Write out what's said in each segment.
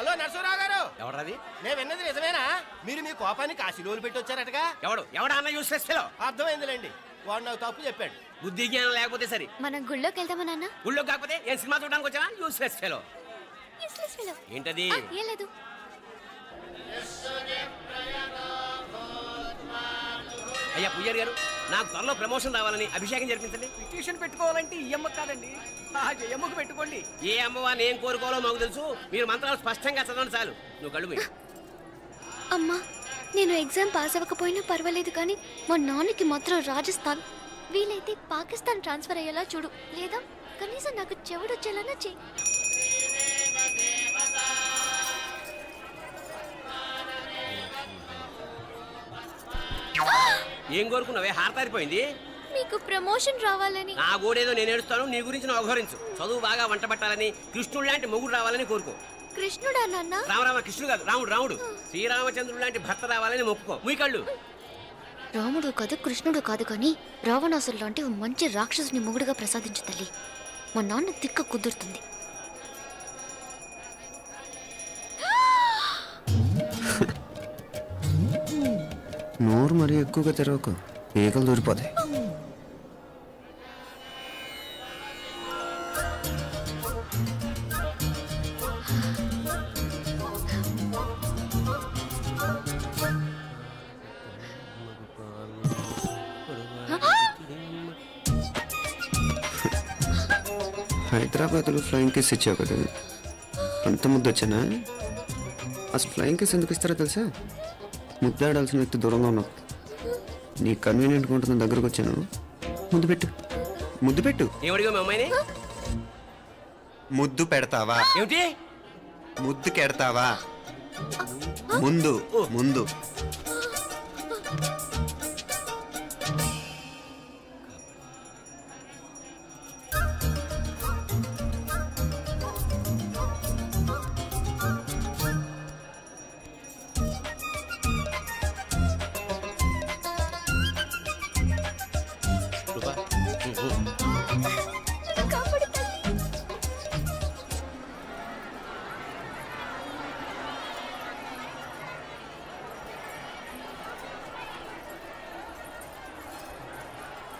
Hello Narasarao గారు. ఎవరది? నేను విన్నది నిజమేనా? మీరు మీ కోపాన్ని కాశీలోలు పెట్టి వచ్చారటగా? ఎవడా అన్న యూస్లెస్ ఫెలో. అర్థమైందిలేండి, వాడు నాకు తప్పు చెప్పాడు. బుద్ధి జ్ఞానం లేకపోతే సరే. మనం గుళ్ళోకి వెళ్దామా నాన్న? గుళ్ళో కాకపోతే ఏం సినిమా చూడడానికి వచ్చావా? Useless fellow. ఏంటది? ఏం లేదు. అయ్యా పుయ్యర్ గారు, నాకు త్వరలో ప్రమోషన్ రావాలని అభిషేకం జరిపించండి. పిటిషన్ పెట్టుకోవాలంటే ఈ అమ్మ కాదండి, ఆ జయమ్మకు పెట్టుకోండి. ఏ అమ్మవారిని ఏం కోరుకోవాలో మాకు తెలుసు. మీరు మంత్రాలు స్పష్టంగా చదవండి చాలు. నువ్వు కళ్ళు మూయి. అమ్మా, నేను ఎగ్జామ్ పాస్ అవ్వకపోయినా పర్వాలేదు, కానీ మా నాన్నకి మాత్రం రాజస్థాన్, వీలైతే పాకిస్తాన్ ట్రాన్స్ఫర్ అయ్యేలా చూడు, లేదా కనీసం నాకు చెవుడొచ్చేలానా చెయ్యి. ఏం కోరుకున్నావే? హారతారిపోయింది. మీకు ప్రమోషన్ రావాలని. నా గోడేదో నేను ఏడుస్తాను, నీ గురించి నువ్వు అవహరించు. చదువు బాగా వంట పట్టాలని, కృష్ణుడు లాంటి మొగుడు రావాలని కోరుకో. కృష్ణుడా నాన్న? రామరామ కృష్ణుడు కాదు, రాముడు. శ్రీరామచంద్రుడు లాంటి భర్త రావాలని మొక్కుకో. మీ కళ్ళు. రాముడు కాదు, కృష్ణుడు కాదు, కానీ రావణాసురు లాంటి మంచి రాక్షసుని మొగుడుగా ప్రసాదించు తల్లి. మా నాన్న తిక్క కుదురుతుంది. నోరు మరీ ఎక్కువగా తెరవకు, ఈకలు దూరిపోతాయి. హైదరాబాద్లో ఫ్లయింగ్ కేస్ ఇచ్చావు కదా, అంత ముద్దు వచ్చానా? అసలు ఫ్లయింగ్ కేస్ ఎందుకు ఇస్తారో తెలుసా? ముద్దాడాల్సిన వ్యక్తి దూరంగా ఉన్నావు. నీ కన్వీనియంట్గా ఉంటుంది, దగ్గరకు వచ్చాను. ముద్దు పెట్టు. ఏమడిగా మీ అమ్మాయిని? ముద్దు పెడతావా? ఏమిటి? ముద్దు కెడతావా? ముందు ముందు.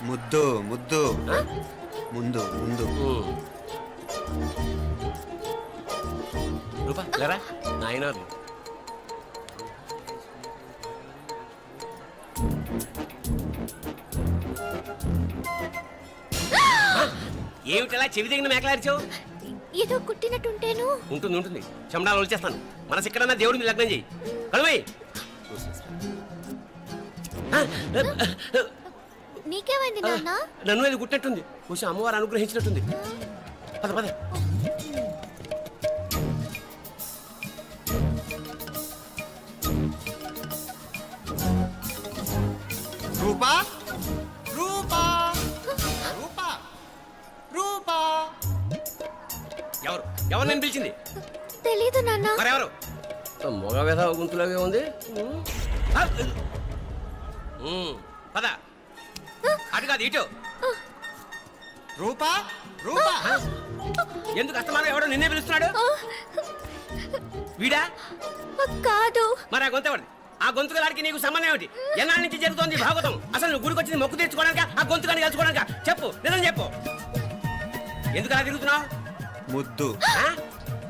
ముద్దు ముద్దు ముందు ముందు. రూపా లేరా నాయనారు. ఏమిటలా చెవి దగ్గర మేకలారిచావు? ఏదో కుట్టినట్టుంటేను. ఉంటుంది. చెమడాలు వచ్చేస్తాను. మనసు ఎక్కడన్నా దేవుడి మీద లగ్నం చేయి. కలువై. నీకేమైంది నాన్న? నన్ను అది గుట్టినట్టుంది. కొంచెం అమ్మవారు అనుగ్రహించినట్టుంది. పద పద. రూపా రూపా రూపా రూపా. ఎవరు నేను పిలిచింది? తెలీదు నాన్న. మరెవరు? మగ వ్యధ గుంతులాగే ఉంది. పద. అటు కాదు ఇటు. రూపా రూపా. ఎందుకు అస్తమానం ఎవడో నిన్నే పిలుస్తున్నాడు? వీడా కాదు. మరి ఆ గొంతు ఎవరిది? ఆ గొంతుగాడికి నీకు సంబంధం ఏమిటి? ఎన్నాళ్ళ నుంచి జరుగుతోంది భాగవతం? అసలు నువ్వు గుడికి వచ్చింది మొక్కు తీర్చుకోవడానిక, ఆ గొంతుగాని కలుసుకోవడానిక? చెప్పు, నిజం చెప్పు. ఎందుకు అలా తిరుగుతున్నావు? ముద్దు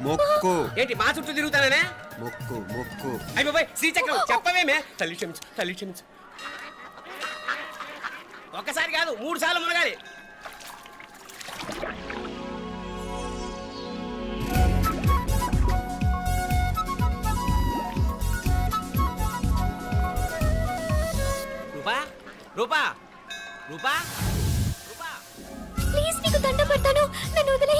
మొక్కు. ఏంటి మా చుట్టూ తిరుగుతానే? మొక్కు మొక్కు. అయిపోయి శ్రీచక్రం చెప్పవేమే? తల్లి క్షమించు, తల్లి క్షమించు. ఒక్కసారి కాదు 3 సార్లు మునగాలి. రూపా రూపా రూపా రూపా, ప్లీజ్ నీకు దండ పెడతాను, నన్ను వదిలే.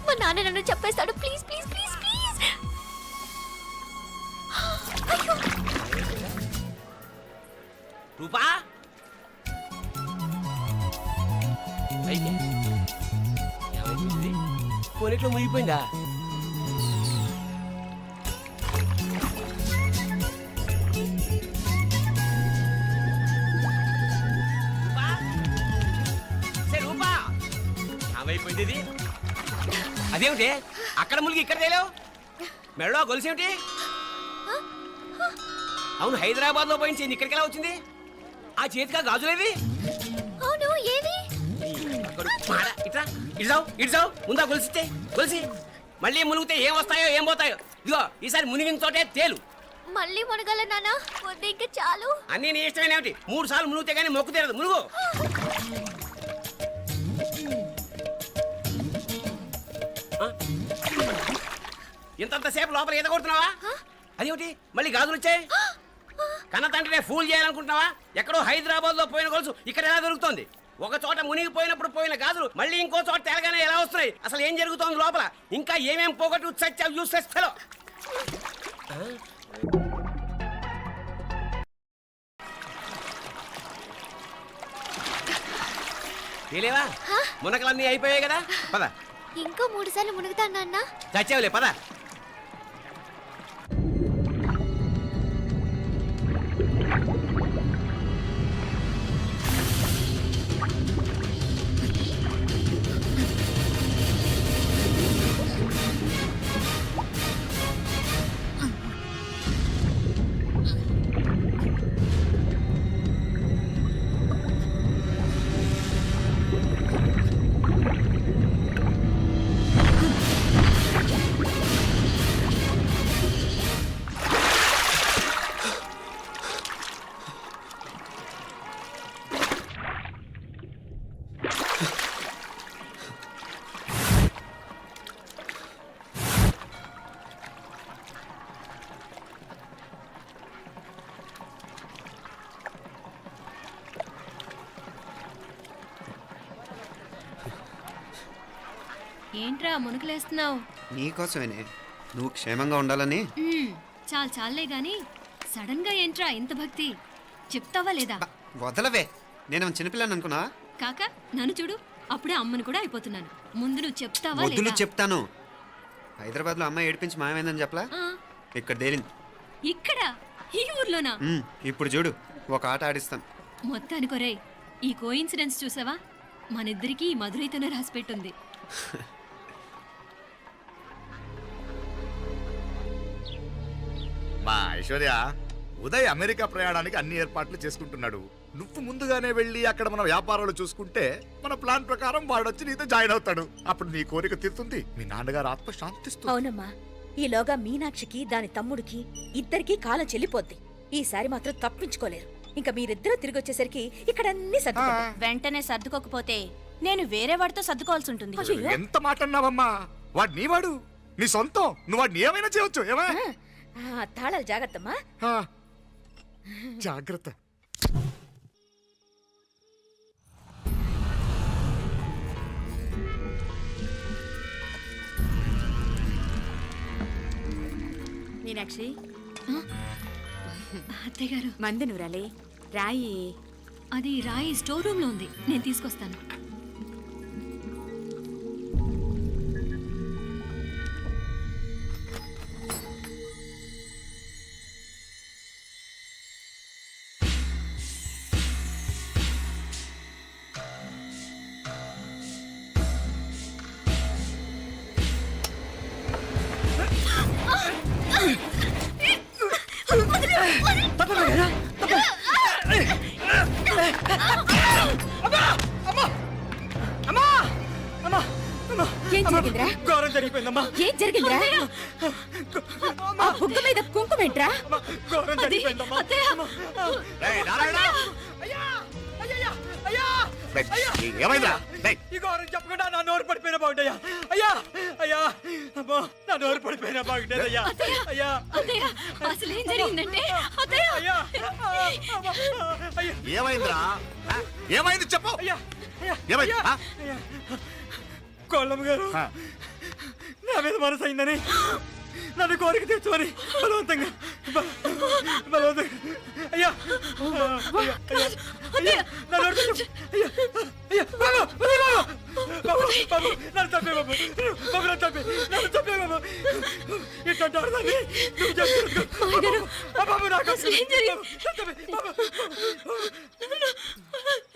మా నాన్న నన్ను చెప్పేస్తాడు. Please please please please. Rupa కొనిట్లో మునిగిపోయిందా? రూపా ఏమైపోయింది ఇది? అదేమిటి అక్కడ మునిగి ఇక్కడ తేలేవు? మెడలో గొలుసేమిటి? అవును, హైదరాబాద్ లో పోయించి ఇక్కడికి ఎలా వచ్చింది? ఆ చేతిగా గాజులేవి? అవును ఏవి? ఇట్రా ఇడ్సావు ముందా గొలిసితే గొలిసి మళ్ళీ మునిగితే ఏం వస్తాయో ఏం పోతాయో. ఇదిగో ఈసారి మునిగిన తోటే తేలు. మళ్ళీ మునగల నాన్న, వద్దు ఇంకా చాలు. అన్నీ నీ ఇష్టమైన ఏమిటి? 3 సార్లు మునిగితే కానీ మొక్కు తీరదు. మునుగు. ఇంతంతసేపు లోపల ఈత కొడుతున్నావా? అదేమిటి మళ్ళీ గాజులు వచ్చాయి? కన్న తండ్రినే ఫూల్ చేయాలనుకుంటున్నావా? ఎక్కడో హైదరాబాద్ లో పోయిన గొలుసు ఇక్కడ ఎలా దొరుకుతుంది? ఒక చోట మునిగిపోయినప్పుడు పోయిన గాజులు మళ్ళీ ఇంకో చోట తేలగానే ఎలా వస్తున్నాయి? అసలు ఏం జరుగుతోంది లోపల? ఇంకా ఏమేం పోగొట్టు చచ్చావు యూస్లెస్ ఫెలో. తెలియవా? మునకలన్నీ అయిపోయాయి కదా, పద. ఇంకో 3 సార్లు మునుగుతాను నాన్న. చచ్చావులే, పద. ఏంట్రా మునుకులేస్తున్నావు? నీకోసమేనే, నువ్వు క్షేమంగా ఉండాలని. చాలే గాని సడన్ గా ఏంట్రా ఇంత భక్తి? చెప్తావా లేదా? వదలవే, నేను చిన్నపిల్లని అనుకున్నా. కాక నన్ను చూడు, అప్పుడే అమ్మను కూడా అయిపోతున్నాను. ముందు నువ్వు చెప్తావా వద్దులు లేదా? చెప్తాను. హైదరాబాద్ లో అమ్మాయి ఏడిపించి మాయమైందని చెప్పలా, ఆ, ఇక్కడ తేలింది. ఇక్కడ ఈ ఊర్లోనా? ఇప్పుడు చూడు, ఒక ఆట ఆడిస్తాను. మొత్తానికి ఒరేయ్, ఈ కోయిన్సిడెన్స్ చూసావా? మనిద్దరికి ఈ మధురైతోనే రాసిపెట్టుంది. మా ఐశ్వర్య, ఉదయ్ అమెరికా ప్రయాణానికి అన్ని ఏర్పాట్లు చేసుకుంటున్నాడు. నువ్వు ముందుగానే వెళ్ళి అక్కడ మన వ్యాపారాలు చూసుకుంటే మన ప్లాన్ ప్రకారం వాడొచ్చి నీతో జాయిన్ అవుతాడు. అప్పుడు నీ కోరిక తీరుతుంది, మీ నాన్నగారు ఆత్మ శాంతిస్తుంది. అవునమ్మా, ఈలోగా మీనాక్షికి దాని తమ్ముడికి ఇద్దరికి కాలం చెల్లిపోద్ది. ఈసారి మాత్రం తప్పించుకోలేరు. ఇంకా మీరిద్దరూ తిరిగి వచ్చేసరికి ఇక్కడ అన్ని వెంటనే సర్దుకోకపోతే నేను వేరే వాడితో సర్దుకోవాల్సి ఉంటుంది. ఎంత మాట అన్నావమ్మా? వాడు నీ వాడు, నీ సొంతం. నువ్వు వాడిని ఏమైనా చేయొచ్చు. ఏమా తాళాలు జాగ్రత్తమ్మా. జాగ్రత్త. మీనాక్షి, అత్తయ్య గారు, మందు నూరాలే, రాయి. అది రాయి స్టోర్ రూమ్ లో ఉంది, నేను తీసుకొస్తాను. ఏం జరిగిందిరా? ఘోరం జరిగిపోయిందమ్మా. ఏం జరిగిందిరా? ఆ బుగ్గ మీద కుంకుమేంట్రా? ఘోరం జరిగిపోయిందమ్మా. ఏమైందా? ఈ ఘోరం చెప్పకుండా నా నోరు పడిపోయిన బాగుంటాయా? అయ్యా అయ్యా, అమ్మో, నా నోరు పడిపోయిన బాగుంటేదయ్యా. అయ్యా అత్తయ్య, అసలు ఏం జరిగిందంటే అత్తయ్య, అయ్యా, అయ్యా, ఏమైందిరా? ఏమైంది చెప్పు. అయ్యా, ఏమైంది? అయ్యా, కోళ్ళమ్మ గారు నా మీద మనసు అయిందని నన్ను కోరిక తెచ్చుకొని బలవంతంగా అయ్యా, నా నోరు తెచ్చు. అయ్యా, అయ్యా, బాబు, బాబు, నన్ను చంపే బాబు, బాబు, నన్ను చంపే బాబు. ఇట్లాంటి ఆడదాన్ని నువ్వు చెప్తున్నావు బాబు. నాకు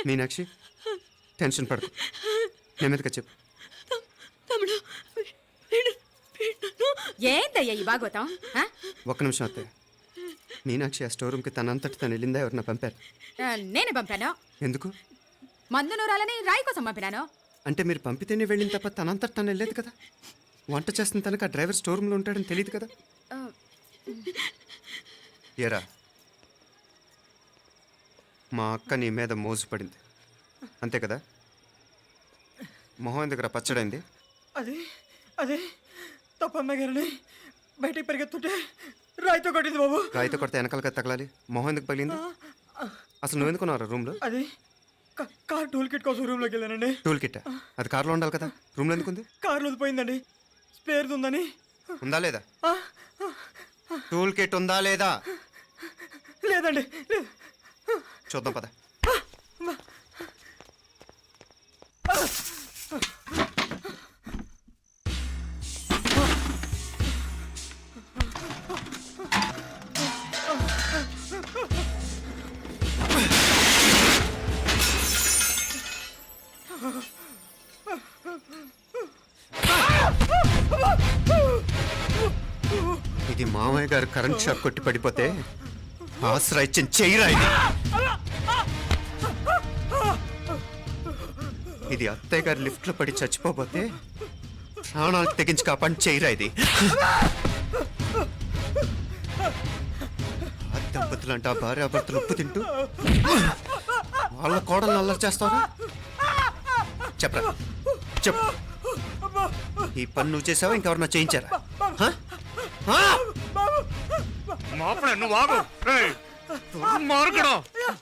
మీనాక్షి, టెన్షన్ పడకు, నెమ్మదిగా చెప్పు. తమ్ముడు, వీడు నన్ను ఏందయ్యా ఈ భాగవతం ఆ? ఒక్క నిమిషం అత్తయ్య. మీనాక్షి ఆ స్టోర్ రూమ్కి తనంతటి తను వెళ్ళిందా ఎవరన్నా పంపారు? నేనే పంపాను. ఎందుకు? మందు నూరాలని రాయి కోసం పంపినాను. అంటే మీరు పంపితేనే వెళ్ళిన తప్ప తనంతటి తను వెళ్ళలేదు కదా. వంట చేస్తున్న తనకు ఆ డ్రైవర్ స్టోర్ రూమ్లో ఉంటాడని తెలియదు కదా. ఏరా, మా అక్క నీ మీద మోజుపడింది అంతే కదా. మొహం ఎందుకురా పచ్చడైంది? అదే తప్పమ్మాయి గారిని బయటికి పరిగెత్తుంటే రాయితో కొట్టింది బాబు. రాయితో కొడితే వెనకాలగా తగలాలి. మొహం ఎందుకు పగిలింది? అసలు నువ్వు ఎందుకున్నారా రూమ్లో? అది కార్ టూల్ కిట్ కోసం రూమ్లోకి వెళ్ళానండి. టూల్ కిట్ అది కార్లో ఉండాలి కదా, రూమ్లో ఎందుకుంది? కార్లో పోయిందండి, స్పేర్ ఉందని. ఉందా లేదా? టూల్ కిట్ ఉందా లేదా? లేదండి, లేదు. చూద్దాం పద. ఇది మామయ్య గారు కరెంట్ షాక్ కొట్టి పడిపోతే ఆసరా ఇచ్చిన చెయ్యిరా ఇది. ఇది అత్తయ్య గారు లిఫ్ట్లో పడి చచ్చిపోతే ప్రాణాలు తెగించి కాపాడి చెయ్యిరా ఇది. ఆ దంపతులంట భార్యాభర్తలు ఉప్పు తింటూ వాళ్ళ కోడలు అల్లరి చేస్తారా? చెప్పరా, చెప్పు. ఈ పని నువ్వు చేసావా ఇంకెవరన్నా చేయించారా? హ? హ? మాపడే నువ్వు ఆగు. రేయ్, దుర్మార్గుడు.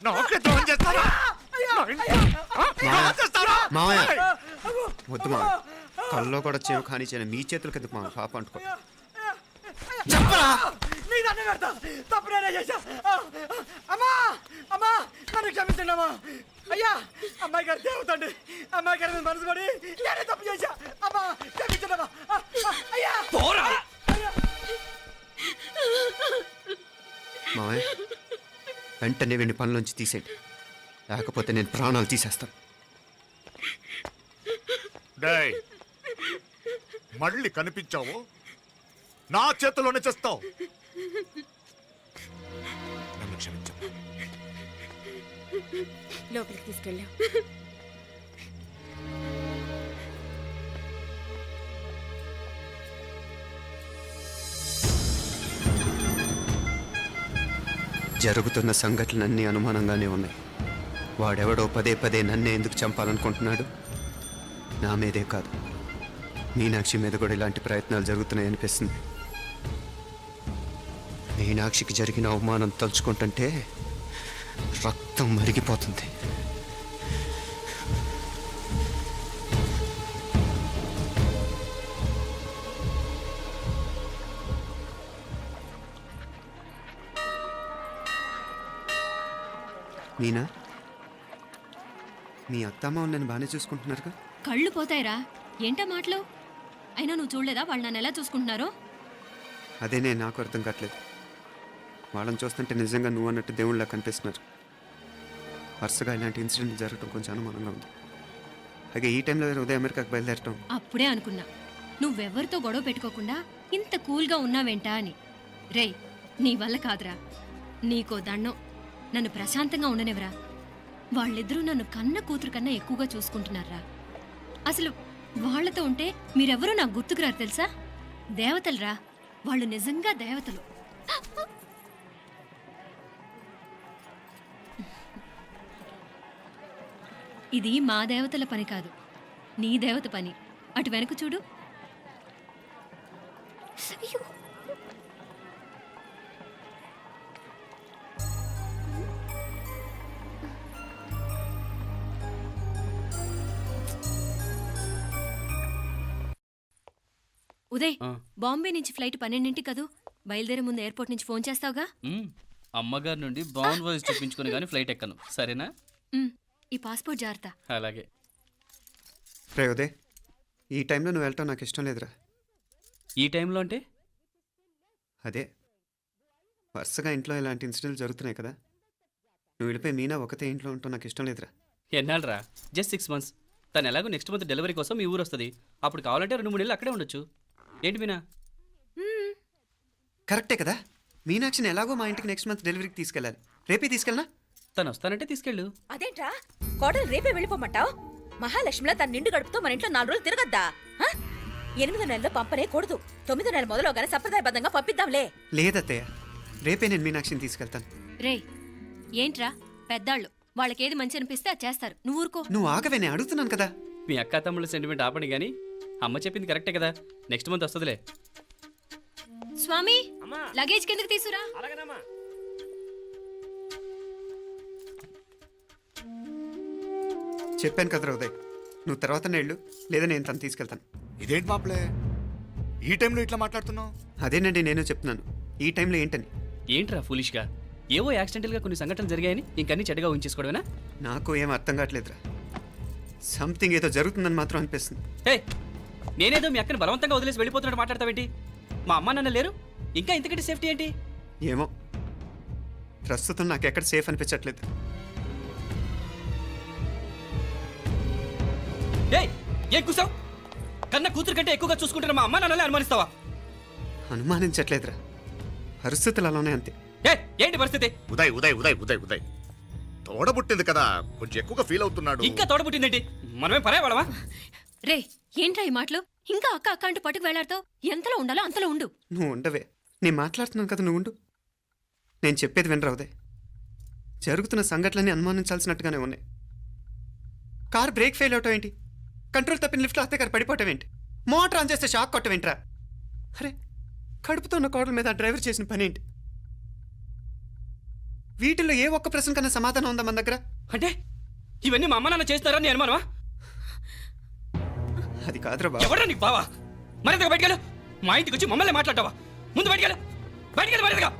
నాకే ద్రోహం చేస్తారా? మావయ్య వద్దు మావయ్య, కల్లో కూడా చేవు కానీ చేయను మీ చేతులకి ఎందుకు మావయ్య, పాప అంటుకో. చెప్పరా? నీ దండ పెడతా, తప్పు నేనే చేశా. అమ్మా అమ్మా నన్ను క్షమించండి అమ్మా. అయ్యా, అమ్మాయి గారు దేవతండి, అమ్మాయి గారి మీద మనసు పడి నేనే తప్పు చేశా. అమ్మా క్షమించండి అమ్మా. అయ్యా మావయ్య వెంటనే వీడిని పనిలోంచి తీసేయండి, లేకపోతే నేను ప్రాణాలు తీసేస్తాను. డేయ్, మళ్ళీ కనిపించావు నా చేతిలోనే చేస్తావు. నన్ను క్షమించు. లోపలికి తీసుకెళ్ళాం. జరుగుతున్న సంఘటనలన్నీ అనుమానంగానే ఉన్నాయి. వాడెవడో పదే పదే నన్నే ఎందుకు చంపాలనుకుంటున్నాడు? నా మీదే కాదు, మీనాక్షి మీద కూడా ఇలాంటి ప్రయత్నాలు జరుగుతున్నాయనిపిస్తుంది. మీనాక్షికి జరిగిన అవమానం తలుచుకుంటుంటే రక్తం మరిగిపోతుంది. మీనా, మీ అత్తమ్మ నన్ను బాగానే చూసుకుంటున్నారుగా? కళ్ళు పోతాయిరా, ఏంటా మాటలు? అయినా నువ్వు చూడలేదా వాళ్ళు నన్ను ఎలా చూసుకుంటున్నారో? అదేనే నాకు అర్థం కావట్లేదు. వాళ్ళని చూస్తుంటే నిజంగా నువ్వు అన్నట్టు దేవుళ్ళ కనిపిస్తున్నారు. వరుసగా ఇలాంటి ఇన్సిడెంట్ జరగడం కొంచెం అనుమానంగా ఉంది. అలాగే ఈ టైంలో ఉదయం అమెరికాకు బయలుదేరటం. అప్పుడే అనుకున్నా నువ్వెవరితో గొడవ పెట్టుకోకుండా ఇంత కూల్గా ఉన్నావేంటా అని. రేయ్, నీ వల్ల కాదురా, నీకో దండం, నన్ను ప్రశాంతంగా ఉండనివరా. వాళ్ళిద్దరూ నన్ను కన్న కూతురు కన్నా ఎక్కువగా చూసుకుంటున్నారా. అసలు వాళ్లతో ఉంటే మీరెవరూ నాకు గుర్తుకురారు తెలుసా? దేవతలరా, వాళ్ళు నిజంగా దేవతలు. ఇది మా దేవతల పని కాదు, నీ దేవత పని. అటు వెనక చూడు. అయ్యో, ఉదయ్, బాంబే నుంచి ఫ్లైట్ 12ంటికి కదూ. బయలుదేరే ముందు ఎయిర్పోర్ట్ నుంచి ఫోన్ చేస్తావుగా? అమ్మగారి నుండి బాండ్ వాయిస్ చూపించుకుని కానీ ఫ్లైట్ ఎక్కను, సరేనా? ఈ పాస్పోర్ట్ జాగ్రత్త. అలాగే. రే ఉదయ్, ఈ టైంలో నువ్వు వెళ్ళటం నాకు ఇష్టం లేదురా. ఈ టైంలో అంటే? అదే వరుసగా ఇంట్లో ఇలాంటి ఇన్సిడెంట్లు జరుగుతున్నాయి కదా, నువ్వు వెళ్ళిపోయి మీనా ఒకతే ఇంట్లో ఉంటావు నాకు ఇష్టం లేదురా. ఎన్నాళ్ళరా? Just 6 months. తను ఎలాగో నెక్స్ట్ మంత్ డెలివరీ కోసం మీ ఊరు వస్తుంది. అప్పుడు కావాలంటే 2-3 నెలలు అక్కడే ఉండొచ్చు. ఏంటి మీనా? కరెక్టే కదా మీనాక్షిని ఎలాగో మా ఇంటికి నెక్స్ట్ మంత్ డెలివరీకి తీసుకెళ్ళాలి. రేపే తీసుకెళ్ళనా? తను వస్తానంటే తీసుకెళ్ళు. అదేంట్రా కోడలు రేపే వెళ్ళిపోమంటావు? మహాలక్ష్మిలా తన నిండు గడుపుతో మన ఇంట్లో 4 రోజులు తిరగద్దా? 8వ నెలలో పంపనే కూడదు. 9వ నెల మొదలుగానే సంప్రదాయబద్ధంగా పంపిద్దాంలే. లేదత్తయ్య, రేపే నేను మీనాక్షిని తీసుకెళ్తాను. రేయ్ ఏంట్రా పెద్దాళ్ళు, వాళ్ళకేది మంచి అనిపిస్తే అది చేస్తారు. నువ్వు ఊరుకో. నువ్వు ఆగవే, నేను అడుగుతున్నాను కదా. మీ అక్క తమ్ముళ్ళ సెంటిమెంట్ ఆపండి కానీ అమ్మ చెప్పింది కరెక్టే కదా, నెక్స్ట్ మంత్ వస్తుందిలే. స్వామి లగేజ్ కిందకి తీసురా. అలాగేనమ్మా. చెప్పాను కదరా ఉదయ్, నువ్వు తర్వాత నేళ్ళు లేదా నేను తను తీసుకెళ్తాను. ఇదేంటి మాప్లే ఈ టైంలో ఇట్లా మాట్లాడుతున్నావు? అదేనండి నేను చెప్తున్నాను, ఈ టైంలో ఏంటని. ఏంట్రా ఫులిష్గా ఏవో యాక్సిడెంటల్గా కొన్ని సంఘటనలు జరిగాయని ఇంకన్నీ చెడ్డగా ఉంచేసుకోవడమేనా? నాకు ఏం అర్థం కావట్లేదురా. సంథింగ్ ఏదో జరుగుతుందని మాత్రం అనిపిస్తుంది. హే, నేనేదో మీ అక్కని బలవంతంగా వదిలేసి వెళ్ళిపోతున్నట్టు మాట్లాడతావేంటి? మా అమ్మ నాన్న లేరు, ఇంకా ఇంతకంటే సేఫ్టీ ఏంటి? ఏమో, ప్రస్తుతం నాకు ఎక్కడ సేఫ్ అనిపించట్లేదు. ఏయ్ ఏం కూసావు? కన్న కూతురు కంటే ఎక్కువగా చూసుకుంటున్న మా అమ్మ నాన్నలే అనుమానిస్తావా? అనుమానించట్లేదురా, పరిస్థితులు అలానే అంతే. ఏంటి పరిస్థితి? ఉదయ్ ఉదయ్ ఉదయ్ ఉదయ్ ఉదయ్ తోడబుట్టింది కదా, కొంచెం ఎక్కువగా ఫీల్ అవుతున్నాడు. ఇంకా తోడబుట్టిందేంటి? మనమే పరాయవాడవా? రే ఏంట్రా ఈ మాటలు? ఇంకా అక్క అక్క అంటూ పట్టుకు వెళ్లాడుతావు. ఎంతలో ఉండాలో అంతలో ఉండు. నువ్వు ఉండవే, నేను మాట్లాడుతున్నాను కదా, నువ్వు ఉండు. నేను చెప్పేది వినరా ఉదయ్, జరుగుతున్న సంఘటనలన్నీ అనుమానించాల్సినట్టుగానే ఉన్నాయి. కార్ బ్రేక్ ఫెయిల్ అవటం ఏంటి? కంట్రోల్ తప్పిన లిఫ్ట్లో అత్తే గారు పడిపోవటం ఏంటి? మోటార్ ఆన్ చేస్తే షాక్ కొట్టం ఏంట్రా? అరే, కడుపుతో ఉన్న కోడల మీద ఆ డ్రైవర్ చేసిన పని ఏంటి? వీటిల్లో ఏ ఒక్క ప్రశ్న కన్నా సమాధానం ఉందా మన దగ్గర? అంటే ఇవన్నీ మా అమ్మ నాన్న చేస్తారా నీ అనుమానమా? అది కాదురా బాబు. ఎవరా నీకు బావా? మరింతగా బయటకెళ్ళు. మా ఇంటికి వచ్చి మమ్మల్ని మాట్లాడతావా? ముందు బయటకెళ్ళు, బయటకెళ్ళు మరింతగా.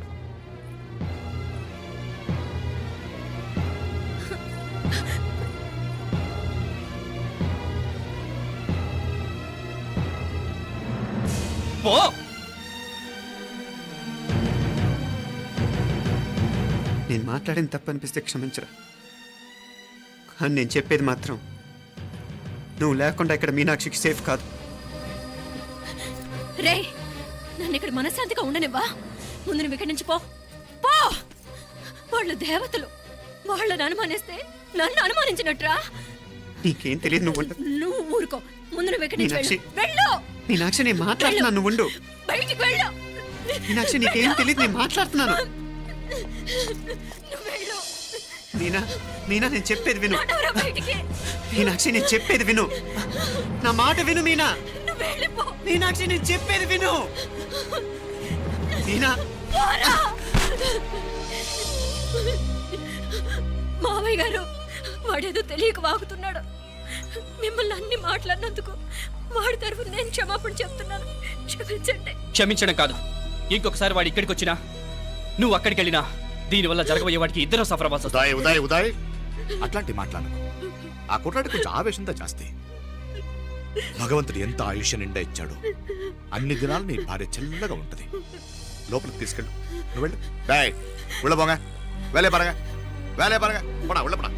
పో. నేను మాట్లాడిన తప్పు అనిపిస్తే క్షమించరా, కానీ నేను చెప్పేది మాత్రం నువ్వు లేకుండా ఇక్కడ మీనాక్షికి సేఫ్ కాదు. రే నన్ను ఇక్కడ మనశ్శాంతిగా ఉండనివ్వా. ముందు నువ్వు ఇక్కడి నుంచి పో. పో. వాళ్ళు దేవతలు, వాళ్ళని అనుమానిస్తే నన్ను అనుమానించినట్రా. నీకేం తెలియదు, నువ్వు ఉండు. నువ్వు ఊరుకో. ముందు నువ్వు ఇక్కడి నుంచి మీనాక్షి. వెళ్ళు. మీనాక్షి, నేను మాట్లాడుతున్నాను, నువ్వు ఉండు. బయటికి వెళ్ళు. మీనాక్షి, నీకేం తెలియదు, నేను మాట్లాడుతున్నాను. నువ్వు వెళ్ళు. మీనా, మీనా, నేను చెప్పేది విను. నడవరా బయటికి. మీనాక్షి, నేను చెప్పేది విను, నా మాట విను. మీనా, నువ్వు వెళ్ళిపో. మీనాక్షి, నేను చెప్పేది విను. మీనా, పోరా. మావయ్య గారు, వాడేదో తెలియక వాగుతున్నాడు. మిమ్మల్ని అన్ని మాట్లాడినందుకు వాడి తరఫున నేను క్షమాపణ చెప్తున్నాను. క్షమించండి. క్షమించడం కాదు, ఇంకొకసారి వాడు ఇక్కడికి వచ్చినా నువ్వు అక్కడికి వెళ్ళినా దీనివల్ల జరగబోయే వాడికి ఇద్దరు సఫర్ అవ్వాల్సి వస్తుంది. ఉదయ్ ఉదయ్ ఉదయ్ అట్లాంటి మాట్లాడకు. ఆ కుట్రాడి కొంచెం ఆవేశంతో జాస్తి. భగవంతుడు ఎంత ఆయుష్య నిండా ఇచ్చాడు, అన్ని దినాలు నీ భార్య చల్లగా ఉంటది. లోపలికి తీసుకెళ్ళు, నువ్వు వెళ్ళు. బాయ్ ఉళ్ళ పోగా వేలే పరగా, వేలే పరగా, పడా ఉళ్ళ పడా.